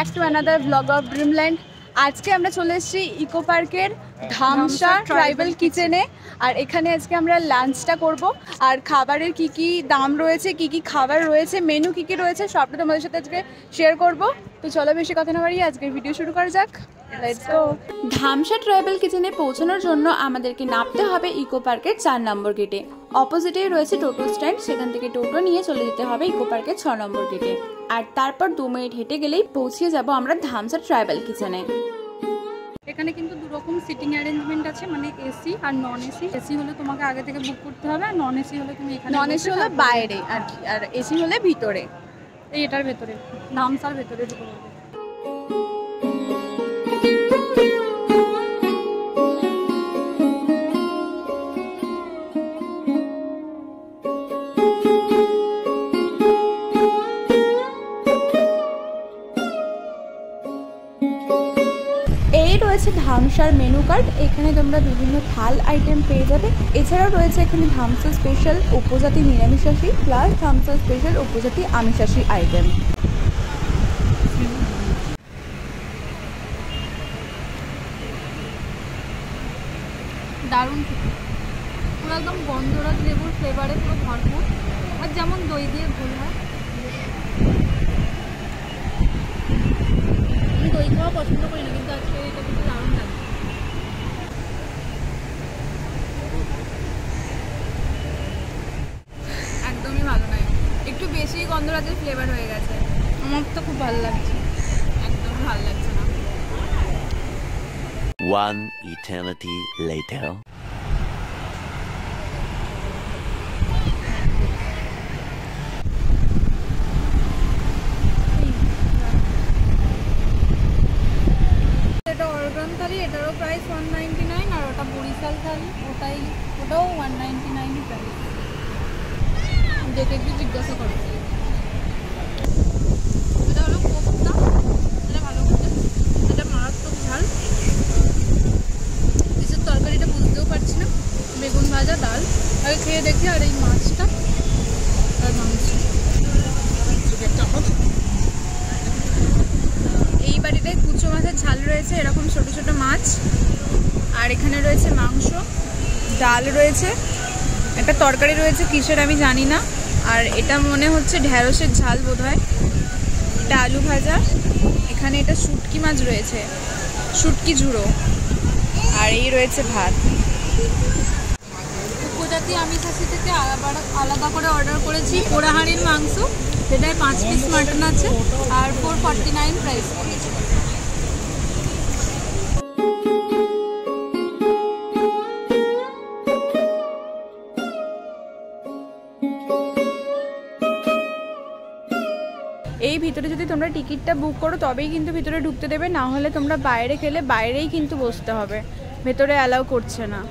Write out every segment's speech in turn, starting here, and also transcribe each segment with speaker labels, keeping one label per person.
Speaker 1: Back to another blog of Dreamland. আজকে আমরা চলে এসেছি ইকো পার্কের ধামসা ট্রাইবাল কিচেনে। আর এখানে আজকে আমরা লাঞ্চটা করব। আর খাবারের কি কি দাম রয়েছে, কি কি খাবার রয়েছে, মেনু কি কি রয়েছে সবটা তোমাদের সাথে আজকে শেয়ার করব। তো চলো বেশি কথা না বাড়িয়ে আজকের ভিডিও শুরু করা যাক। Let's go. ধামসা ট্রাইবাল কিচেনে পৌঁছানোর জন্য আমাদেরকে নামতে হবে ইকো পার্কের 4 নম্বর গেটে। অপোজিটেই রয়েছে টোটো স্ট্যান্ড, সেখান থেকে টোটো নিয়ে চলে যেতে হবে ইকো পার্কের 6 নম্বর গেটে। আর তারপর 2 মিনিট হেঁটে গেলেই পৌঁছে যাব আমরা ধামসা ট্রাইবাল কিচেনে।
Speaker 2: এখানে কিন্তু দুরকম সিটিং অ্যারেঞ্জমেন্ট আছে, মানে এসি আর নন এসি। এসি হলে তোমাকে আগে থেকে বুক করতে হবে, আর নন এসি হলে তুমি এখানে।
Speaker 1: নন এসি হলে বাইরে আর এসি হলে ভিতরে,
Speaker 2: এটার ভেতরে ধামসার ভেতরে ঢুকে যাবে।
Speaker 1: এই রয়েছে ধামসার মেনু কার্ড। এখানে তোমরা বিভিন্ন থাল আইটেম পেয়ে যাবে। এছাড়াও রয়েছে এখানে ধামসা স্পেশাল উপজাতি নিরামিষাশী প্লাস ধামসা স্পেশাল উপজাতি আমিষাশী আইটেম।
Speaker 2: দারুণ খেতে, পুরো একদম গন্ধরাজ লেবুর ফ্লেভারে পুরো ভরপুর। আর যেমন দই দিয়ে ঘোল হয়, আমি দই খাওয়া পছন্দ করি না, কিন্তু আজকে এটা কিন্তু দারুণ লাগে।
Speaker 1: একদমই ভালো নয়, একটু বেশি গন্ধরাজের ফ্লেভার হয়ে গেছে।
Speaker 2: আমার তো খুব ভালো লাগছে,
Speaker 1: একদমই ভালো লাগছে না।
Speaker 3: One eternity later.
Speaker 2: এটা অর্গান থালি, এটারও প্রাইস 199, আর ওটা বরিশাল থালি, ওটাও 199 প্রাইস। দেখে একটু জিজ্ঞাসা করো। এটা হলো কোফতা, এটা ভালো করতে, এটা মারাত্মক ঝাল। এসব তরকারিটা বুঝতেও পারছি না। বেগুন ভাজা, ডাল, আগে খেয়ে দেখি। আর এই মাছটা আর মাংস।
Speaker 1: এই বাড়িটায় কুচো মাছের ঝাল রয়েছে, এরকম ছোট ছোট মাছ। আর এখানে রয়েছে মাংস, ডাল রয়েছে, একটা তরকারি রয়েছে কিসের আমি জানি না। আর এটা মনে হচ্ছে ঢ্যাঁড়সের ঝাল বোধহয়। এটা আলু ভাজা। এখানে এটা শুটকি মাছ রয়েছে, শুটকি ঝুড়ো। আর এই রয়েছে ভাত।
Speaker 2: উপজাতি আমিষাশী থেকে আলাদা করে অর্ডার করেছি পোড়াহাঁড়ির মাংস, সেটায় 5 পিস মাটন আছে, আর 449 প্রাইস পড়েছে।
Speaker 1: এই ভিতরে যদি তোমরা টিকিটটা বুক করো তবেই কিন্তু ভিতরে ঢুকতে দেবে, না হলে তোমরা বাইরে খেলে বাইরেই কিন্তু বসতে হবে, ভেতরে অ্যালাউ করছে না।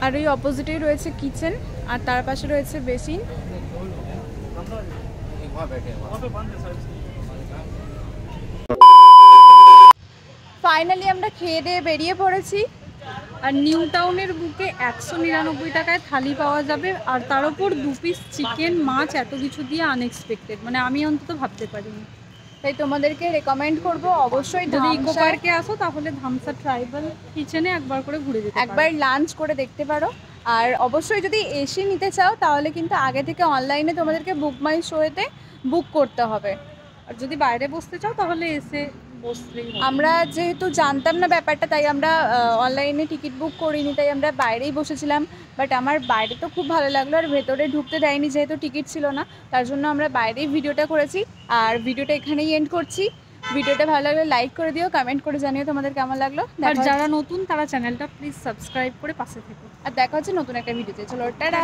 Speaker 1: আর ওই অপোজিটেই রয়েছে কিচেন, আর তার পাশে রয়েছে বেসিন। ফাইনালি আমরা খেয়ে দিয়ে বেরিয়ে পড়েছি।
Speaker 2: আর নিউ টাউনের বুকে 199 টাকায় থালি পাওয়া যাবে, আর তার উপর 2 পিস চিকেন, মাছ, এত কিছু দিয়ে আনএক্সপেক্টেড, মানে আমি অন্তত ভাবতে পারিনি।
Speaker 1: তাই তোমাদেরকে রেকমেন্ড করব অবশ্যই
Speaker 2: যদি ইকো পার্কে আসো তাহলে ধামসা ট্রাইবাল কিচেনে একবার করে ঘুরে যেতে পারো,
Speaker 1: একবার লাঞ্চ করে দেখতে পারো। আর অবশ্যই যদি এসি নিতে চাও তাহলে কিন্তু আগে থেকে অনলাইনে তোমাদেরকে বুক মাই শোতে বুক করতে হবে।
Speaker 2: আর যদি বাইরে বসতে চাও তাহলে এসে বসলেই হবে।
Speaker 1: আমরা যেহেতু জানতাম না ব্যাপারটা, তাই আমরা অনলাইনে টিকিট বুক করিনি, তাই আমরা বাইরেই বসেছিলাম। বাট আমার বাইরে তো খুব ভালো লাগলো, আর ভেতরে ঢুকতে দেয়নি যেহেতু টিকিট ছিল না, তার জন্য আমরা বাইরেই ভিডিওটা করেছি। আর ভিডিওটা এখানেই এন্ড করছি। ভিডিওটা ভালো লাগলে লাইক করে দিও, কমেন্ট করে জানিও তোমাদের কেমন লাগলো।
Speaker 2: আর যারা নতুন তারা চ্যানেলটা প্লিজ সাবস্ক্রাইব করে পাশে থেকো।
Speaker 1: আর দেখা হচ্ছে নতুন একটা ভিডিওতে। চলো টাটা।